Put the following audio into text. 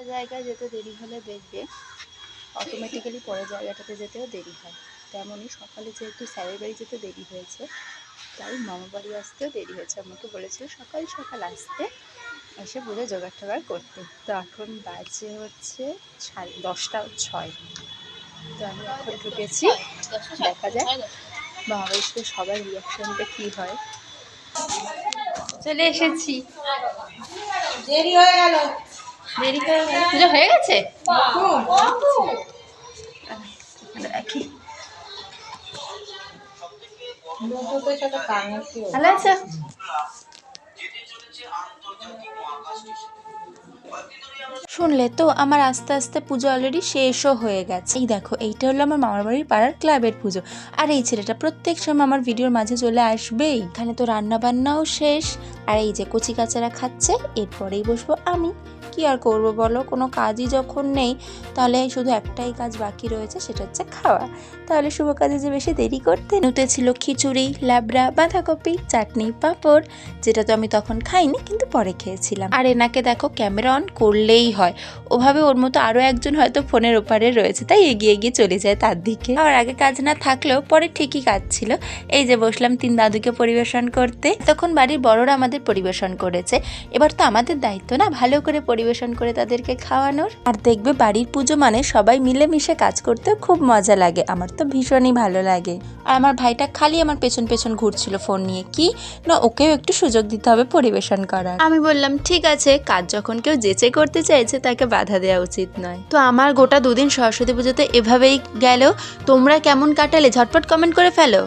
একটা জায়গায় যেতে দেরি হলে দেখবে অটোমেটিক্যালি পরের জায়গাটাতে যেতেও দেরি হয়। তেমনই সকালে যেহেতু স্যারের বাড়ি যেতে দেরি হয়েছে, তাই মামা বাড়ি আসতেও দেরি হয়েছে। আমাকে বলেছিল সকাল সকাল আসতে, এসে পুরো জোগাড় টোগাড় করতে। তো এখন বাজে হচ্ছে 10:06। তো আমি এখন ঢুকেছি, দেখা যাক মামা বাড়ি থেকে সবার রিয়াকশনটা কী হয়। চলে এসেছি, দেরি হয়ে গেল। পুজো হয়ে গেছে। রাখি, ভালো আছো? শুনলে তো আমার আস্তে আস্তে পুজো অলরেডি শেষও হয়ে গেছে। এই দেখো, এইটা হলো আমার মামার বাড়ির পাড়ার ক্লাবের পুজো। আর এই ছেলেটা প্রত্যেক সময় আমার ভিডিওর মাঝে চলে আসবেই। এখানে তো রান্না বান্নাও শেষ, আর এই যে কচি কাচারা খাচ্ছে, এরপরেই বসবো আমি। কি আর করব বলো, কোনো কাজই যখন নেই, তাহলে শুধু একটাই কাজ বাকি রয়েছে, সেটা হচ্ছে খাওয়া। তাহলে শুভ কাজে যে বেশি দেরি করতে। নুতে ছিল খিচুড়ি, লাবড়া, বাঁধাকপি, চাটনি, পাঁপড়, যেটা তো আমি তখন খাইনি, কিন্তু পরে খেয়েছিলাম। আর এনাকে দেখো, ক্যামেরা অন করলেই হয়, ওভাবে ওর মতো আরও একজন হয়তো ফোনের ওপারে রয়েছে, তাই এগিয়ে এগিয়ে চলে যায় তার দিকে। আর আগে কাজ না থাকলেও পরে ঠিকই কাজ ছিল। এই যে বসলাম তিন দাদুকে পরিবেশন করতে। তখন বাড়ির বড়রা আমাদের পরিবেশন করেছে, এবার তো আমাদের দায়িত্ব না ভালো করে পরিবেশন করে তাদেরকে খাওয়ানোর। আর দেখবে বাড়ির পুজো মানে সবাই মিলেমিশে কাজ করতেও খুব মজা লাগে, আমার তো ভীষণই ভালো লাগে। আর আমার ভাইটা খালি আমার পেছন পেছন ঘুরছিল ফোন নিয়ে, কি না ওকেও একটু সুযোগ দিতে হবে পরিবেশন করার। আমি বললাম ঠিক আছে, কাজ যখন কেউ যেচে করতে চাইছে তাকে বাধা দেওয়া উচিত নয়। তো আমার গোটা দুদিন সরস্বতী পুজোতে এভাবেই গেল। তোমরা কেমন কাটালে ঝটপট কমেন্ট করে ফেলো।